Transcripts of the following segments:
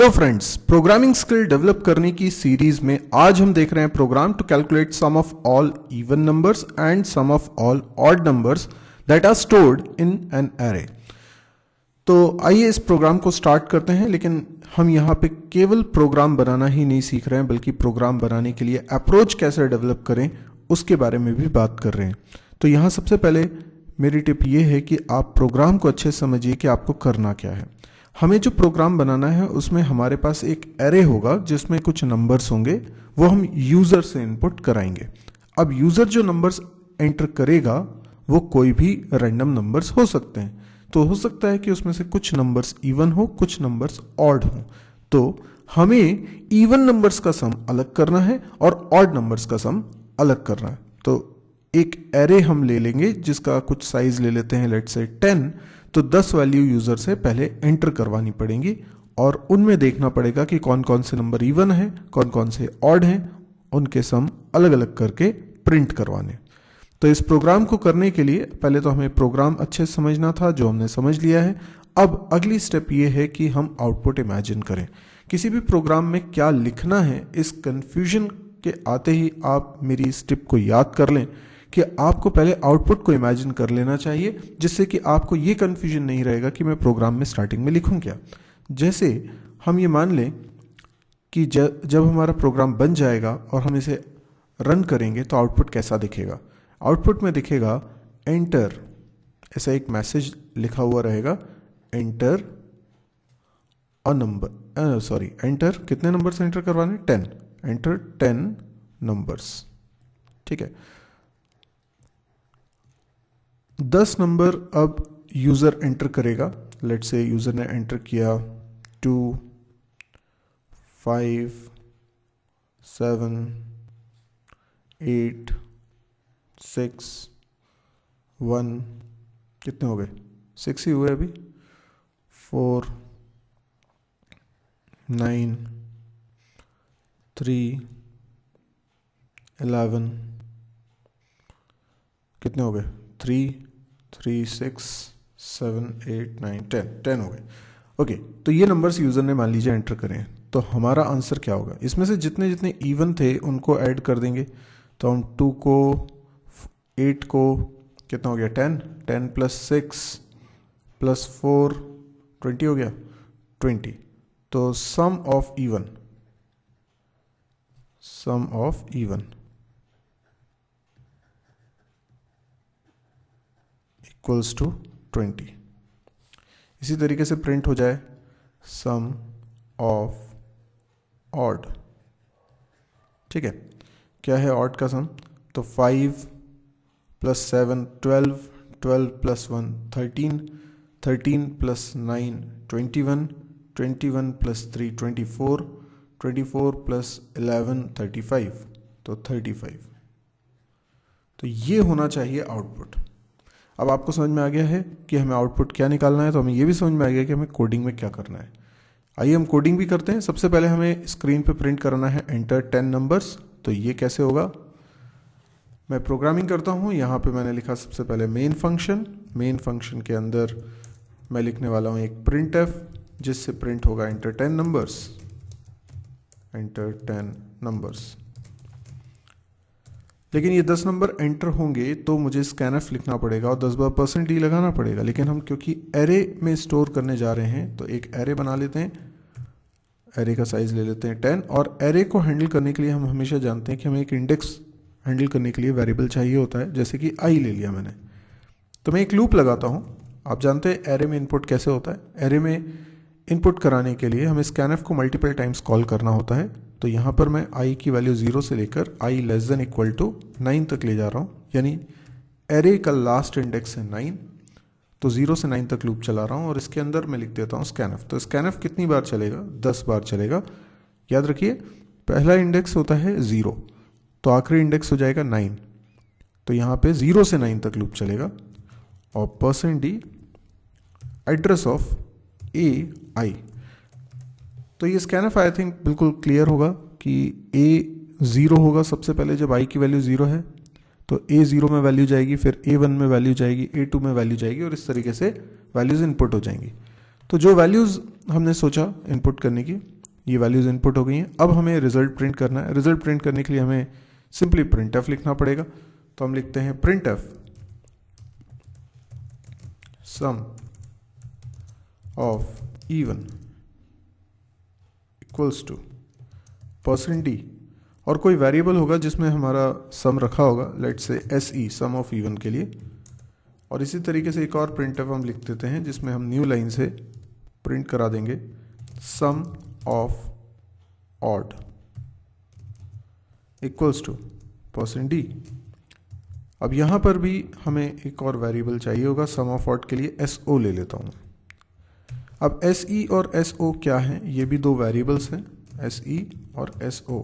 तो friends, programming skill develop करने की सीरीज में आज हम देख रहे हैं program to calculate sum of all even numbers and sum of all odd numbers that are stored in an array. तो आइए इस प्रोग्राम को स्टार्ट करते हैं, लेकिन हम यहाँ पे केवल प्रोग्राम बनाना ही नहीं सीख रहे हैं, बल्कि प्रोग्राम बनाने के लिए अप्रोच कैसे डेवलप करें उसके बारे में भी बात कर रहे हैं। तो यहाँ सबसे पहले मेरी टिप ये है कि आप प्रोग्राम को अच्छे से समझिए कि आपको करना क्या है। हमें जो प्रोग्राम बनाना है उसमें हमारे पास एक एरे होगा जिसमें कुछ नंबर्स होंगे, वो हम यूज़र से इनपुट कराएंगे। अब यूज़र जो नंबर्स एंटर करेगा वो कोई भी रैंडम नंबर्स हो सकते हैं। तो हो सकता है कि उसमें से कुछ नंबर्स इवन हो, कुछ नंबर्स ऑड हो। तो हमें इवन नंबर्स का सम अलग करना है और ऑड नंबर्स का सम अलग करना है। तो एक एरे हम ले लेंगे जिसका कुछ साइज ले लेते हैं, लेट्स से 10। तो 10 वैल्यू यूज़र से पहले एंटर करवानी पड़ेंगी और उनमें देखना पड़ेगा कि कौन कौन से नंबर इवन है, कौन कौन से ऑड हैं, उनके सम अलग अलग करके प्रिंट करवाने। तो इस प्रोग्राम को करने के लिए पहले तो हमें प्रोग्राम अच्छे से समझना था, जो हमने समझ लिया है। अब अगली स्टेप ये है कि हम आउटपुट इमेजिन करें। किसी भी प्रोग्राम में क्या लिखना है, इस कन्फ्यूजन के आते ही आप मेरी इस टिप को याद कर लें कि आपको पहले आउटपुट को इमेजिन कर लेना चाहिए, जिससे कि आपको ये कन्फ्यूजन नहीं रहेगा कि मैं प्रोग्राम में स्टार्टिंग में लिखूं क्या। जैसे हम ये मान लें कि जब हमारा प्रोग्राम बन जाएगा और हम इसे रन करेंगे तो आउटपुट कैसा दिखेगा। आउटपुट में दिखेगा एंटर, ऐसा एक मैसेज लिखा हुआ रहेगा, एंटर अ नंबर, एंटर कितने नंबर्स एंटर करवाने, 10, एंटर 10 नंबर्स। ठीक है, 10 नंबर अब यूज़र एंटर करेगा। लेट्स से यूज़र ने एंटर किया 2, 5, 7, 8, 6, 1, कितने हो गए, 6 ही हुए अभी, 4, 9, 3, 11, कितने हो गए, 3, 6, 7, 8, 9, 10 हो गए। ओके, तो ये नंबर्स यूज़र ने मान लीजिए एंटर करें। तो हमारा आंसर क्या होगा, इसमें से जितने जितने इवन थे उनको ऐड कर देंगे। तो हम 2 को 8 को, कितना हो गया, 10 प्लस 6 प्लस 4 20 हो गया, 20। तो सम ऑफ इवन इक्वल्स टू 20। इसी तरीके से प्रिंट हो जाए सम ऑफ ऑड। ठीक है, क्या है ऑड का सम, तो 5 plus 7 12, 12 plus 1 13, 13 plus 9 21, 21 plus 3 24, 24 plus 11 35, तो 35। तो ये होना चाहिए आउटपुट। अब आपको समझ में आ गया है कि हमें आउटपुट क्या निकालना है, तो हमें यह भी समझ में आ गया कि हमें कोडिंग में क्या करना है। आइए हम कोडिंग भी करते हैं। सबसे पहले हमें स्क्रीन पे प्रिंट करना है एंटर 10 नंबर्स। तो ये कैसे होगा, मैं प्रोग्रामिंग करता हूँ। यहाँ पे मैंने लिखा सबसे पहले मेन फंक्शन के अंदर मैं लिखने वाला हूँ एक प्रिंट एफ, जिससे प्रिंट होगा एंटर 10 नंबर्स। लेकिन ये 10 नंबर एंटर होंगे तो मुझे स्कैनफ लिखना पड़ेगा और 10% डी लगाना पड़ेगा। लेकिन हम क्योंकि एरे में स्टोर करने जा रहे हैं तो एक एरे बना लेते हैं। एरे का साइज ले लेते हैं 10। और एरे को हैंडल करने के लिए हम हमेशा जानते हैं कि हमें एक इंडेक्स हैंडल करने के लिए वेरिएबल चाहिए होता है, जैसे कि आई ले लिया मैंने। तो मैं एक लूप लगाता हूँ। आप जानते हैं एरे में इनपुट कैसे होता है। एरे में इनपुट कराने के लिए हमें स्कैनफ को मल्टीपल टाइम्स कॉल करना होता है। तो यहाँ पर मैं i की वैल्यू 0 से लेकर i less than equal to 9 तक ले जा रहा हूँ, यानी एरे का लास्ट इंडेक्स है 9। तो 0 से 9 तक लूप चला रहा हूँ और इसके अंदर मैं लिख देता हूँ स्कैनफ। तो स्कैनफ कितनी बार चलेगा, 10 बार चलेगा। याद रखिए, पहला इंडेक्स होता है 0, तो आखिरी इंडेक्स हो जाएगा 9। तो यहाँ पे 0 से 9 तक लूप चलेगा। और %d एड्रेस ऑफ ai। तो ये स्कैनफ आई थिंक बिल्कुल क्लियर होगा कि a 0 होगा सबसे पहले जब i की वैल्यू 0 है। तो a 0 में वैल्यू जाएगी, फिर a 1 में वैल्यू जाएगी, a 2 में वैल्यू जाएगी और इस तरीके से वैल्यूज इनपुट हो जाएंगी। तो जो वैल्यूज़ हमने सोचा इनपुट करने की, ये वैल्यूज़ इनपुट हो गई हैं। अब हमें रिजल्ट प्रिंट करना है। रिजल्ट प्रिंट करने के लिए हमें सिंपली printf लिखना पड़ेगा। तो हम लिखते हैं printf sum of even equals to %d, और कोई वेरिएबल होगा जिसमें हमारा सम रखा होगा, let's say SE some of even के लिए। और इसी तरीके से एक और printf हम लिख देते हैं जिसमें हम न्यू लाइन से प्रिंट करा देंगे sum of odd equals to %d। अब यहाँ पर भी हमें एक और वेरिएबल चाहिए होगा सम ऑफ ऑड के लिए, SO ले लेता हूँ। अब SE और SO क्या हैं? ये भी दो वेरिएबल्स हैं, SE और SO।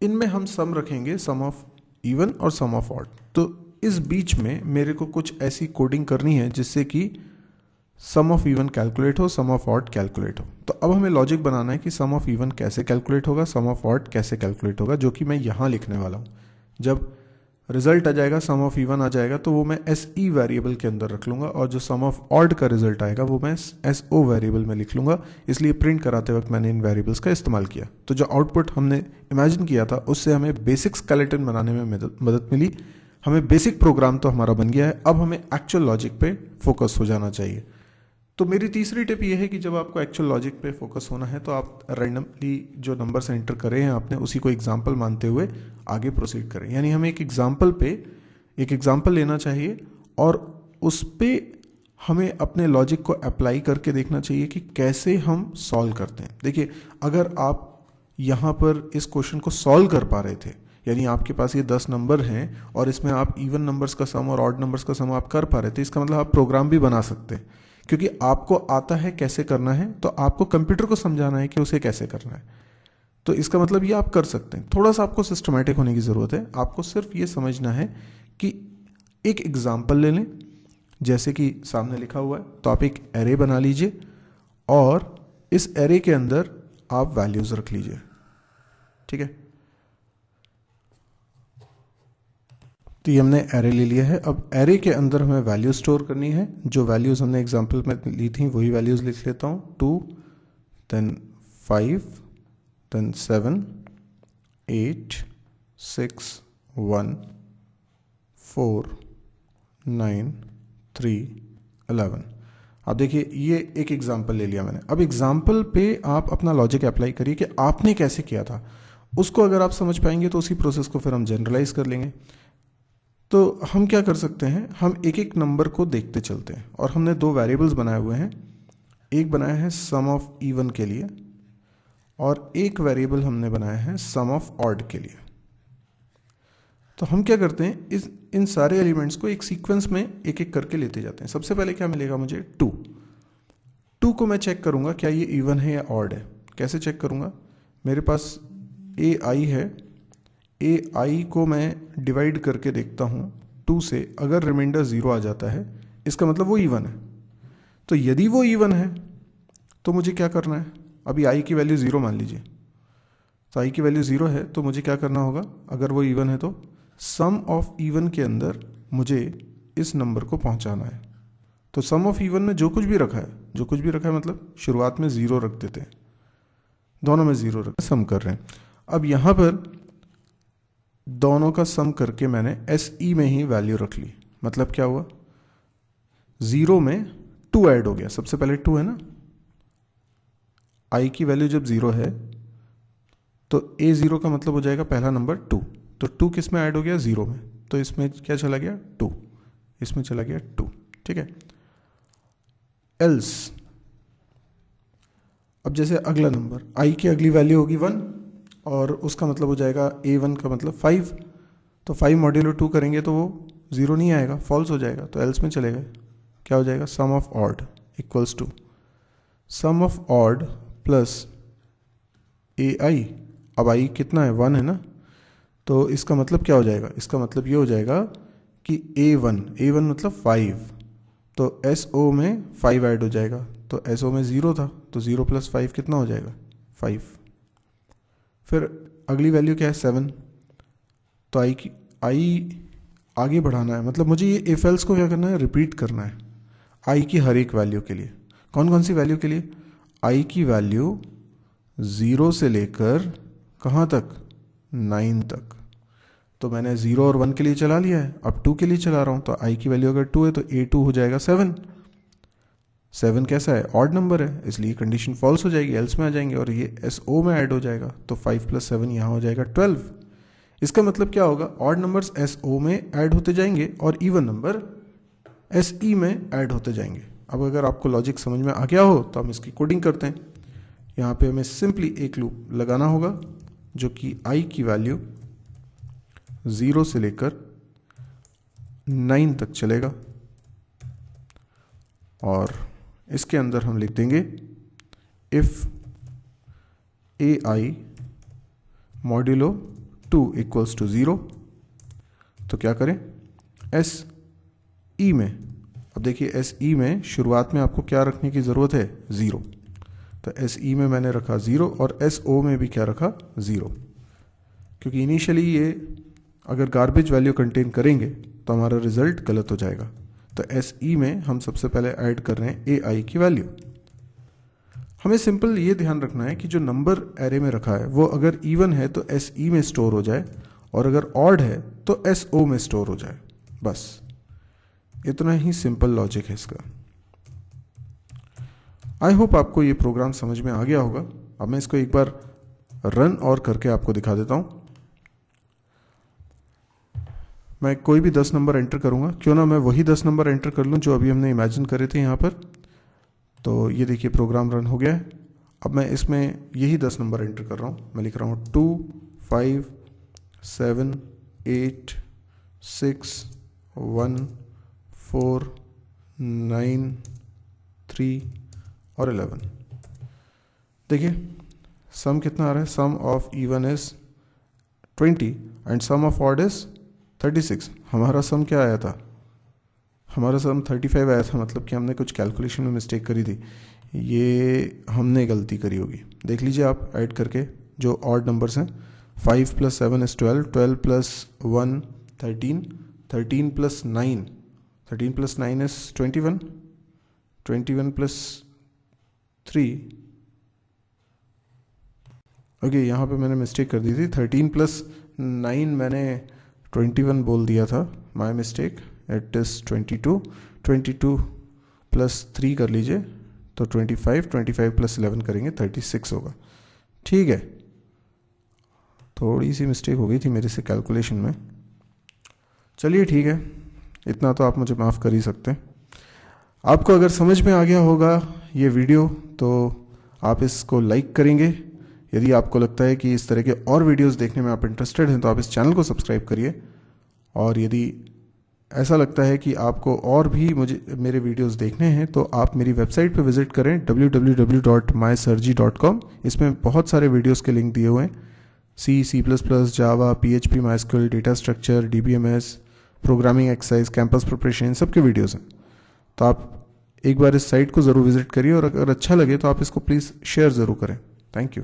इनमें हम सम रखेंगे, सम ऑफ इवन और सम ऑफ ऑड। तो इस बीच में मेरे को कुछ ऐसी कोडिंग करनी है जिससे कि सम ऑफ इवन कैलकुलेट हो, सम ऑफ ऑड कैलकुलेट हो। तो अब हमें लॉजिक बनाना है कि सम ऑफ इवन कैसे कैलकुलेट होगा, सम ऑफ ऑड कैसे कैलकुलेट होगा, जो कि मैं यहाँ लिखने वाला हूँ। जब रिजल्ट आ जाएगा, सम ऑफ इवन आ जाएगा, तो वो मैं SE वेरिएबल के अंदर रख लूँगा, और जो सम ऑफ ऑड का रिजल्ट आएगा वो मैं SO वेरिएबल में लिख लूँगा। इसलिए प्रिंट कराते वक्त मैंने इन वेरिएबल्स का इस्तेमाल किया। तो जो आउटपुट हमने इमेजिन किया था उससे हमें बेसिक स्केलेटन बनाने में मदद मिली। हमें बेसिक प्रोग्राम तो हमारा बन गया है, अब हमें एक्चुअल लॉजिक पे फोकस हो जाना चाहिए। तो मेरी तीसरी टिप ये है कि जब आपको एक्चुअल लॉजिक पे फोकस होना है तो आप रैंडमली जो नंबर्स एंटर कर रहे हैं आपने, उसी को एग्जांपल मानते हुए आगे प्रोसीड करें। यानी हमें एक एग्जांपल लेना चाहिए और उस पे हमें अपने लॉजिक को अप्लाई करके देखना चाहिए कि कैसे हम सॉल्व करते हैं। देखिए, अगर आप यहाँ पर इस क्वेश्चन को सॉल्व कर पा रहे थे, यानी आपके पास ये 10 नंबर हैं और इसमें आप इवन नंबर्स का सम और ऑड नंबर्स का सम आप कर पा रहे थे, इसका मतलब आप प्रोग्राम भी बना सकते हैं, क्योंकि आपको आता है कैसे करना है। तो आपको कंप्यूटर को समझाना है कि उसे कैसे करना है। तो इसका मतलब ये आप कर सकते हैं। थोड़ा सा आपको सिस्टमैटिक होने की ज़रूरत है। आपको सिर्फ ये समझना है कि एक एग्जाम्पल ले लें, जैसे कि सामने लिखा हुआ है, तो आप एक एरे बना लीजिए और इस एरे के अंदर आप वैल्यूज़ रख लीजिए। ठीक है, तो ये हमने एरे ले लिया है। अब एरे के अंदर हमें वैल्यू स्टोर करनी है। जो वैल्यूज़ हमने एग्जांपल में ली थी वही वैल्यूज़ लिख लेता हूँ। 2, then 5, then 7, 8, 6, 1, 4, 9, 3, 11। अब देखिए, ये एक एग्जांपल ले लिया मैंने। अब एग्जांपल पे आप अपना लॉजिक अप्लाई करिए कि आपने कैसे किया था। उसको अगर आप समझ पाएंगे तो उसी प्रोसेस को फिर हम जनरलाइज कर लेंगे। तो हम क्या कर सकते हैं, हम एक एक नंबर को देखते चलते हैं। और हमने दो वेरिएबल्स बनाए हुए हैं, एक बनाया है सम ऑफ इवन के लिए और एक वेरिएबल हमने बनाया है सम ऑफ ऑड के लिए। तो हम क्या करते हैं, इन सारे एलिमेंट्स को एक सीक्वेंस में एक एक करके लेते जाते हैं। सबसे पहले क्या मिलेगा मुझे, 2 को मैं चेक करूंगा क्या ये इवन है या ऑड है। कैसे चेक करूंगा, मेरे पास AI है, AI को मैं डिवाइड करके देखता हूँ 2 से। अगर रिमाइंडर 0 आ जाता है इसका मतलब वो इवन है। तो यदि वो इवन है तो मुझे क्या करना है, अभी I की वैल्यू 0 मान लीजिए, तो I की वैल्यू 0 है तो मुझे क्या करना होगा, अगर वो इवन है तो सम ऑफ इवन के अंदर मुझे इस नंबर को पहुँचाना है। तो सम ऑफ इवन में जो कुछ भी रखा है मतलब शुरुआत में 0 रख देते हैं, दोनों में 0 रख सम कर रहे हैं। अब यहाँ पर दोनों का सम करके मैंने SE में ही वैल्यू रख ली। मतलब क्या हुआ, 0 में 2 ऐड हो गया। सबसे पहले 2 है ना, I की वैल्यू जब 0 है तो A0 का मतलब हो जाएगा पहला नंबर 2। तो 2 किस में ऐड हो गया, 0 में। तो इसमें क्या चला गया, 2, इसमें चला गया 2। ठीक है, एल्स अब जैसे अगला नंबर I की अगली वैल्यू होगी 1 और उसका मतलब हो जाएगा A1 का मतलब 5। तो 5 मॉड्यूलो 2 करेंगे तो वो 0 नहीं आएगा, फॉल्स हो जाएगा। तो एल्स में चलेगा, क्या हो जाएगा, sum of odd equals to sum of odd plus AI। अब I कितना है, 1 है ना, तो इसका मतलब क्या हो जाएगा, इसका मतलब ये हो जाएगा कि A1 मतलब 5, तो SO में 5 ऐड हो जाएगा। तो SO में 0 था तो 0 + 5 कितना हो जाएगा, 5। फिर अगली वैल्यू क्या है, 7। तो I आगे बढ़ाना है, मतलब मुझे ये इफ एल्स को क्या करना है, रिपीट करना है I की हर एक वैल्यू के लिए। कौन कौन सी वैल्यू के लिए? i की वैल्यू 0 से लेकर कहाँ तक? 9 तक। तो मैंने 0 और 1 के लिए चला लिया है, अब 2 के लिए चला रहा हूँ। तो i की वैल्यू अगर 2 है तो a2 हो जाएगा 7। 7 कैसा है? ऑड नंबर है, इसलिए कंडीशन फॉल्स हो जाएगी, एल्स में आ जाएंगे और ये SO में ऐड हो जाएगा। तो 5 + 7 यहाँ हो जाएगा 12। इसका मतलब क्या होगा? ऑड नंबर्स SO में ऐड होते जाएंगे और इवन नंबर SE में ऐड होते जाएंगे। अब अगर आपको लॉजिक समझ में आ गया हो तो हम इसकी कोडिंग करते हैं। यहाँ पे हमें सिंपली एक लूप लगाना होगा जो कि i की वैल्यू 0 से लेकर 9 तक चलेगा और इसके अंदर हम लिख देंगे इफ ai मॉड्यूलो 2 = 0। तो क्या करें? SE में, अब देखिए SE में शुरुआत में आपको क्या रखने की ज़रूरत है? 0। तो SE में मैंने रखा 0 और SO में भी क्या रखा? 0, क्योंकि इनिशियली ये अगर गार्बेज वैल्यू कंटेन करेंगे तो हमारा रिजल्ट गलत हो जाएगा। तो SE में हम सबसे पहले ऐड कर रहे हैं AI की वैल्यू। हमें सिंपल ये ध्यान रखना है कि जो नंबर एरे में रखा है वो अगर इवन है तो SE में स्टोर हो जाए और अगर ऑड है तो SO में स्टोर हो जाए। बस इतना ही सिंपल लॉजिक है इसका। आई होप आपको ये प्रोग्राम समझ में आ गया होगा। अब मैं इसको एक बार रन और करके आपको दिखा देता हूँ। मैं कोई भी 10 नंबर एंटर करूँगा, क्यों ना मैं वही 10 नंबर एंटर कर लूँ जो अभी हमने इमेजिन करे थे यहाँ पर। तो ये देखिए प्रोग्राम रन हो गया है। अब मैं इसमें यही 10 नंबर एंटर कर रहा हूँ। मैं लिख रहा हूँ 2, 5, 7, 8, 6, 1, 4, 9, 3 और 11। देखिए सम कितना आ रहा है? Sum of even is 20 and sum of odd is 36। हमारा सम क्या आया था? हमारा सम 35 आया था, मतलब कि हमने कुछ कैलकुलेशन में मिस्टेक करी थी। ये हमने गलती करी होगी। देख लीजिए आप ऐड करके जो ऑड नंबर्स हैं। 5 + 7 = 12, 12 + 1 13, 13 + 9, 13 + 9 is 21, 21 + 3, ओके यहाँ पे मैंने मिस्टेक कर दी थी। 13 + 9 मैंने 21 बोल दिया था, माय मिस्टेक। इट इज़ 22, 22 + 3 कर लीजिए तो 25, 25 + 11 करेंगे 36 होगा। ठीक है, थोड़ी सी मिस्टेक हो गई थी मेरे से कैलकुलेशन में। चलिए ठीक है, इतना तो आप मुझे माफ़ कर ही सकते हैं। आपको अगर समझ में आ गया होगा ये वीडियो तो आप इसको लाइक करेंगे। यदि आपको लगता है कि इस तरह के और वीडियोस देखने में आप इंटरेस्टेड हैं तो आप इस चैनल को सब्सक्राइब करिए। और यदि ऐसा लगता है कि आपको और भी मेरे वीडियोस देखने हैं तो आप मेरी वेबसाइट पर विजिट करें www.mysirji.com। इसमें बहुत सारे वीडियोस के लिंक दिए हुए हैं। C++, Java, PHP, MySQL, data structure, DBMS, programming exercise, campus preparation, इन सब के वीडियोस हैं। तो आप एक बार इस साइट को ज़रूर विजिट करिए और अगर अच्छा लगे तो आप इसको प्लीज़ शेयर ज़रूर करें। Thank you.